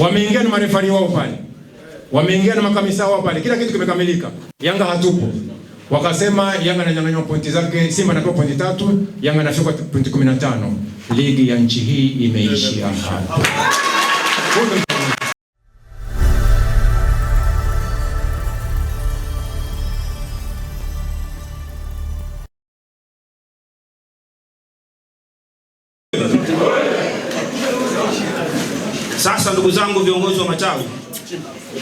Wameingia na marefari wao pale, wameingia na makamisa wao pale, kila kitu kimekamilika. Yanga hatupo, wakasema Yanga ananyang'anywa pointi zake, Simba anapewa pointi 3, Yanga anashuka pointi 15. Ligi ya nchi hii imeishia hapa. Sasa ndugu zangu viongozi wa matawi,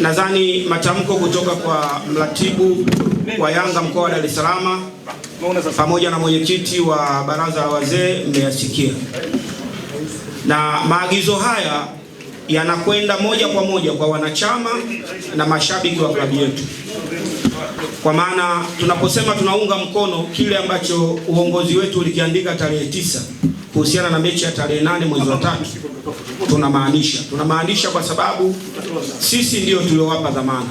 nadhani matamko kutoka kwa mratibu wa Yanga mkoa wa Dar es Salaam pamoja na mwenyekiti wa baraza la wazee mmeyasikia, na maagizo haya yanakwenda moja kwa moja kwa wanachama na mashabiki wa klabu yetu, kwa maana tunaposema tunaunga mkono kile ambacho uongozi wetu ulikiandika tarehe 9 kuhusiana na mechi ya tarehe 8 mwezi wa 3, tunamaanisha kwa sababu sisi ndio tuliowapa dhamana,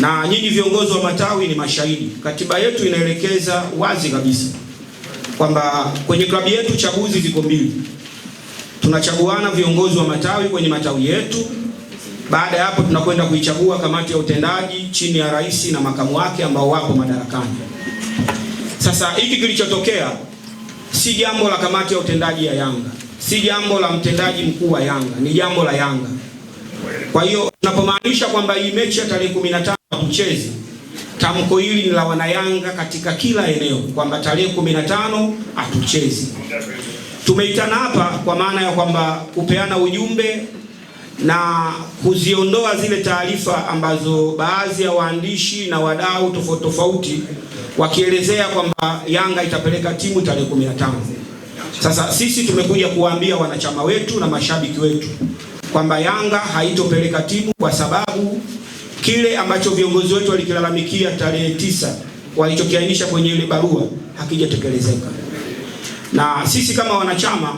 na nyinyi viongozi wa matawi ni mashahidi. Katiba yetu inaelekeza wazi kabisa kwamba kwenye klabu yetu chaguzi ziko mbili. Tunachaguana viongozi wa matawi kwenye matawi yetu. Baada ya hapo tunakwenda kuichagua kamati ya utendaji chini ya rais na makamu wake ambao wapo madarakani. Sasa hiki kilichotokea si jambo la kamati ya utendaji ya Yanga, si jambo la mtendaji mkuu wa Yanga, ni jambo la Yanga. Kwa hiyo tunapomaanisha kwamba hii mechi ya tarehe 15 tucheze, tamko hili ni la wanayanga katika kila eneo kwamba tarehe 15 hatuchezi. Tumeitana hapa kwa maana ya kwamba kupeana ujumbe na kuziondoa zile taarifa ambazo baadhi ya waandishi na wadau tofauti wakielezea kwamba Yanga itapeleka timu tarehe 15. Sasa sisi tumekuja kuwaambia wanachama wetu na mashabiki wetu kwamba Yanga haitopeleka timu kwa sababu kile ambacho viongozi wetu walikilalamikia tarehe 9 walichokiainisha kwenye ile barua hakijatekelezeka. Na sisi kama wanachama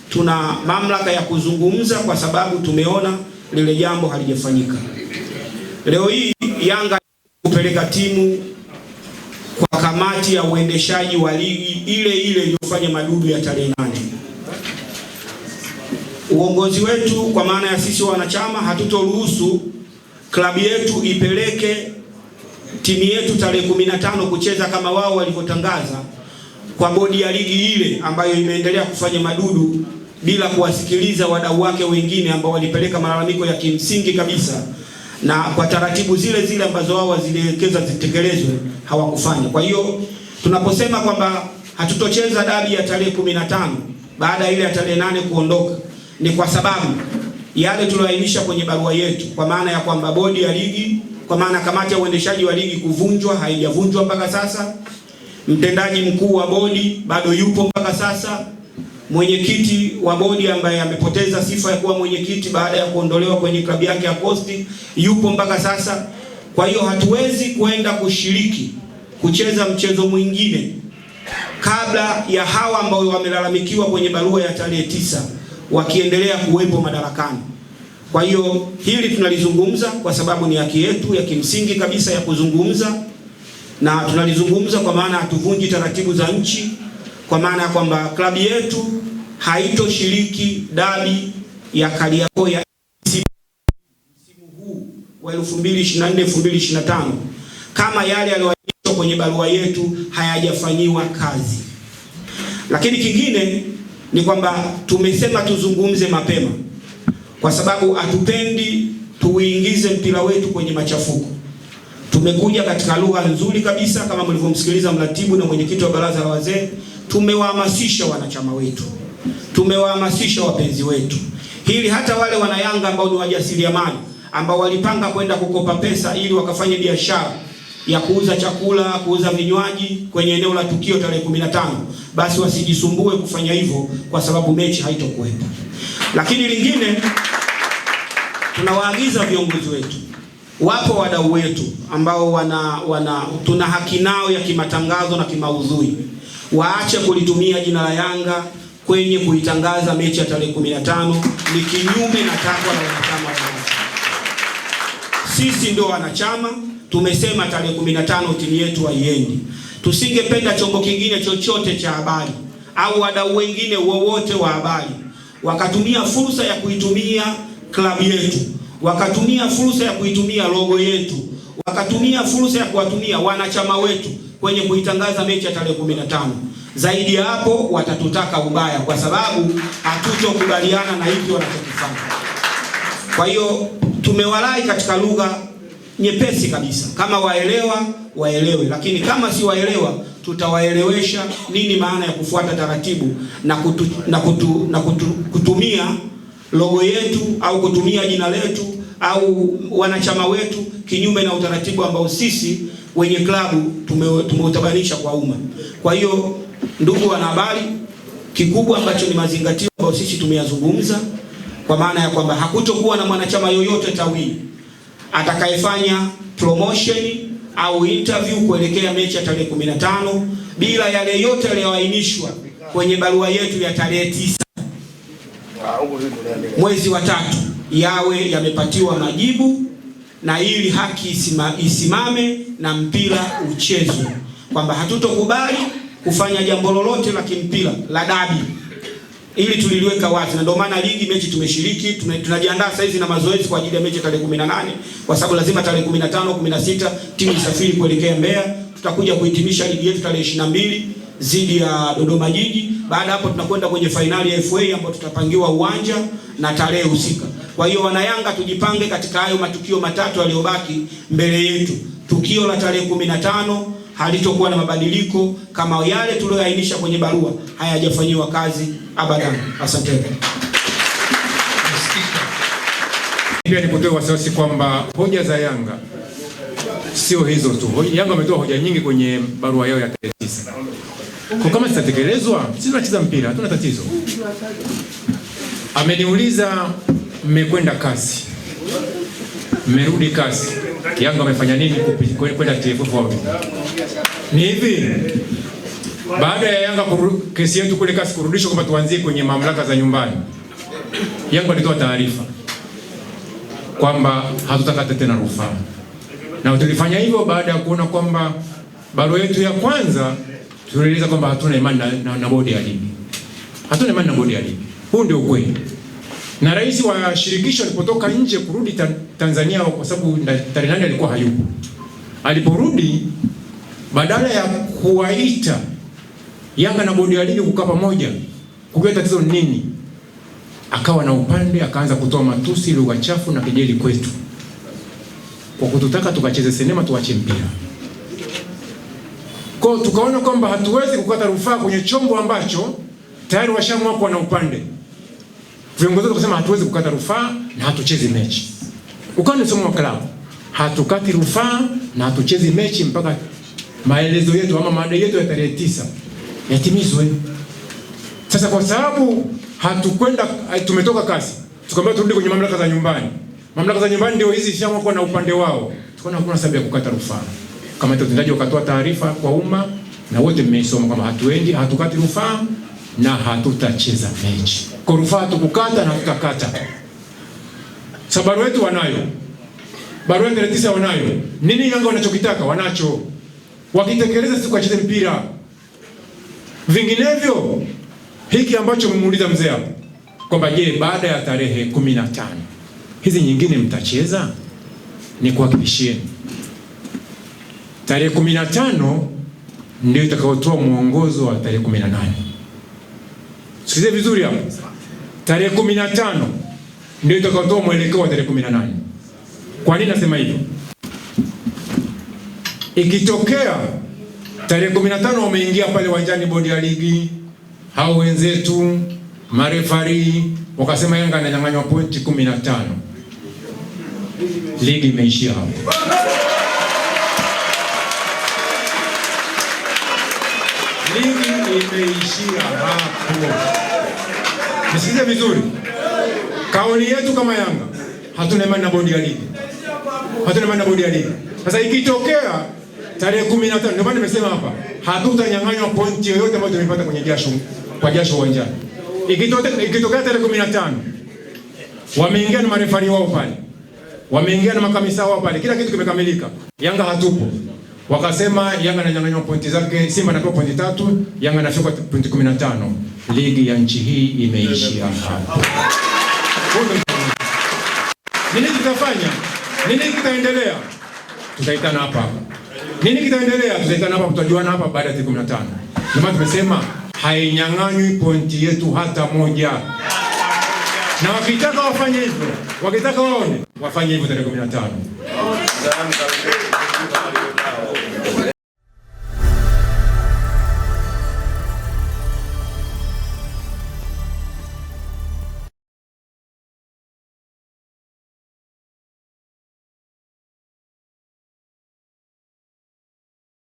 tuna mamlaka ya kuzungumza kwa sababu tumeona lile jambo halijafanyika. Leo hii Yanga kupeleka timu kwa kamati ya uendeshaji wa ligi ile iliyofanya madudu ya tarehe 8. Uongozi wetu kwa maana ya sisi wanachama hatutoruhusu klabu yetu ipeleke timu yetu tarehe 15 kucheza kama wao walivyotangaza kwa bodi ya ligi ile ambayo imeendelea kufanya madudu bila kuwasikiliza wadau wake wengine ambao walipeleka malalamiko ya kimsingi kabisa, na kwa taratibu zile ambazo wao wazilielekeza zitekelezwe hawakufanya. Kwa hiyo tunaposema kwamba hatutocheza dabi ya tarehe 15 baada ya ile ya tarehe 8 kuondoka, ni kwa sababu yale tulioainisha kwenye barua yetu, kwa maana ya kwamba bodi ya ligi, kwa maana kamati ya uendeshaji wa ligi kuvunjwa, haijavunjwa mpaka sasa. Mtendaji mkuu wa bodi bado yupo mpaka sasa. Mwenyekiti wa bodi ambaye amepoteza sifa ya kuwa mwenyekiti baada ya kuondolewa kwenye klabu yake ya Coast yupo mpaka sasa. Kwa hiyo hatuwezi kwenda kushiriki kucheza mchezo mwingine kabla ya hawa ambao wamelalamikiwa kwenye barua ya tarehe 9 wakiendelea kuwepo madarakani. Kwa hiyo hili tunalizungumza kwa sababu ni haki yetu ya kimsingi kabisa ya kuzungumza, na tunalizungumza kwa maana hatuvunji taratibu za nchi, kwa maana ya kwamba klabu yetu haitoshiriki dabi ya Kariakoo ya msimu huu wa 2024-2025 kama yale yaliyoainishwa kwenye barua yetu hayajafanyiwa kazi. Lakini kingine ni kwamba tumesema tuzungumze mapema kwa sababu hatupendi tuuingize mpira wetu kwenye machafuko. Tumekuja katika lugha nzuri kabisa kama mlivyomsikiliza mratibu na mwenyekiti wa baraza la wazee. Tumewahamasisha wanachama wetu, tumewahamasisha wapenzi wetu, hili hata wale wanayanga ambao ni wajasiriamali ambao walipanga kwenda kukopa pesa ili wakafanye biashara ya kuuza chakula, kuuza vinywaji kwenye eneo la tukio tarehe 15, basi wasijisumbue kufanya hivyo kwa sababu mechi haitokuwepo. Lakini lingine, tunawaagiza viongozi wetu, wapo wadau wetu ambao tuna haki nao ya kimatangazo na kimaudhui, waache kulitumia jina la Yanga kwenye kuitangaza mechi ya tarehe 15. Ni kinyume na takwa la wanachama wa sisi ndio wanachama. Tumesema tarehe 15 timu yetu haiendi. Tusingependa chombo kingine chochote cha habari au wadau wengine wowote wa habari wakatumia fursa ya kuitumia klabu yetu, wakatumia fursa ya kuitumia logo yetu, wakatumia fursa ya kuwatumia wanachama wetu kwenye kuitangaza mechi ya tarehe 15. Zaidi ya hapo watatutaka ubaya, kwa sababu hatutokubaliana na hiki wanachokifanya. Kwa hiyo tumewalai katika lugha nyepesi kabisa, kama waelewa waelewe, lakini kama si waelewa tutawaelewesha nini maana ya kufuata taratibu na kutumia logo yetu au kutumia jina letu au wanachama wetu kinyume na utaratibu ambao sisi wenye klabu tumeutabanisha kwa umma. Kwa hiyo ndugu wanahabari, kikubwa ambacho ni mazingatio ambayo sisi tumeyazungumza, kwa maana ya kwamba hakutokuwa na mwanachama yoyote tawili atakayefanya promotion au interview kuelekea mechi ya tarehe 15 bila yale yote yaliyoainishwa kwenye barua yetu ya tarehe 9 mwezi wa 3 yawe yamepatiwa majibu, na ili haki isimame na mpira uchezwe, kwamba hatutokubali kufanya jambo lolote la kimpira la dabi. Ili tuliliweka wazi, na ndio maana ligi mechi tumeshiriki, tunajiandaa sasa hizi na mazoezi kwa ajili ya mechi tarehe 18, kwa sababu lazima tarehe 15, 16 timu isafiri kuelekea Mbeya. Tutakuja kuhitimisha ligi yetu tarehe 22 dhidi ya Dodoma Jiji. Baada hapo tunakwenda kwenye fainali ya FA ambapo tutapangiwa uwanja na tarehe husika. Kwa hiyo wana Yanga, tujipange katika hayo matukio matatu yaliyobaki mbele yetu. Tukio la tarehe 15 halitokuwa na mabadiliko kama yale tuliyoainisha kwenye barua hayajafanyiwa kazi abadan. Asante. Pia nikutoe wasiwasi kwamba hoja za Yanga sio hizo tu. Yanga wametoa hoja nyingi kwenye barua yao ya tarehe 9. Kwa kama zitatekelezwa, sisi tunacheza mpira, hatuna tatizo. Ameniuliza mmekwenda kasi, mmerudi kasi, Yanga wamefanya nini kwenda TFF wapi? Ni hivi, baada ya Yanga kesi yetu kule kasi kurudishwa kwamba tuanzie kwenye mamlaka za nyumbani, Yanga walitoa taarifa kwamba hatutakata tena rufaa. Na tulifanya hivyo baada ya kuona kwamba barua yetu ya kwanza tulieleza kwamba hatuna imani na bodi ya ligi. Hatuna imani na bodi ya ligi. Huu ndio ukweli. Na rais wa shirikisho alipotoka nje kurudi Tanzania, kwa sababu tarehe 8 alikuwa hayupo. Aliporudi, badala ya kuwaita Yanga na bodi ya ligi kukaa pamoja kujua tatizo nini, akawa na upande, akaanza kutoa matusi, lugha chafu na kejeli kwetu, kwa kututaka tukacheze sinema, tuache mpira. Kwa tukaona kwamba hatuwezi kukata rufaa kwenye chombo ambacho tayari washaamua kwa na upande. Viongozi wakasema hatuwezi kukata rufaa na hatuchezi mechi. Ukani somo wa klabu, hatukati rufaa na hatuchezi mechi mpaka maelezo yetu ama madai yetu ya tarehe 9 yatimizwe. Sasa kwa sababu hatukwenda, tumetoka kasi, tukamwambia turudi kwenye mamlaka za nyumbani. Mamlaka za nyumbani ndio hizi shamu kwa na upande wao. Tukaona hakuna sababu ya kukata rufaa. Kama tutendaji wakatoa taarifa kwa umma na wote mmeisoma kwamba hatuendi, hatukati rufaa na hatutacheza mechi. Kwa rufaa tukukata na tutakata. Sababu wetu wanayo. Barua ya 9 wanayo. Nini Yanga wanachokitaka? Wanacho. Wakitekeleza sisi tukacheze mpira. Vinginevyo hiki ambacho mmemuuliza mzee hapo kwamba je, baada ya tarehe 15 hizi nyingine mtacheza, ni kuhakikishieni tarehe 15 ndio itakayotoa mwongozo wa tarehe 18. Sikize vizuri hapo. Tarehe 15 ndio itakayotoa mwelekeo wa tarehe 18. Kwa nini nasema hivyo? Ikitokea tarehe 15 wameingia pale uwanjani bodi ya ligi, hao wenzetu marefari wakasema Yanga ananyang'anywa pointi 15, ligi imeishia hapo. Ligi imeishia hapo. Msikize vizuri. Kauli yetu kama Yanga, hatuna imani na bodi ya ligi. Hatuna imani na bodi ya ligi. Sasa ikitokea tarehe 15, ndio maana nimesema hapa, hatutanyang'anywa pointi yoyote ambayo tumepata kwenye jasho, kwa jasho uwanjani. Ikitokea tarehe 15 wameingia na marefari wao pale, wameingia na makamisa wao pale, kila kitu kimekamilika, Yanga hatupo, wakasema Yanga ananyang'anywa pointi zake, Simba anapewa pointi 3, Yanga anashuka pointi 15, ligi ya nchi hii imeishia hapo. Nini tutafanya? Nini kitaendelea? Tutaitana hapa. Nini kitaendelea? Tutaitana hapa, tutajuana hapa baada ya 15. Ndio maana tumesema hainyang'anywi pointi yetu hata moja. Na wakitaka wafanye hivyo, wakitaka waone, wafanye hivyo tarehe 15.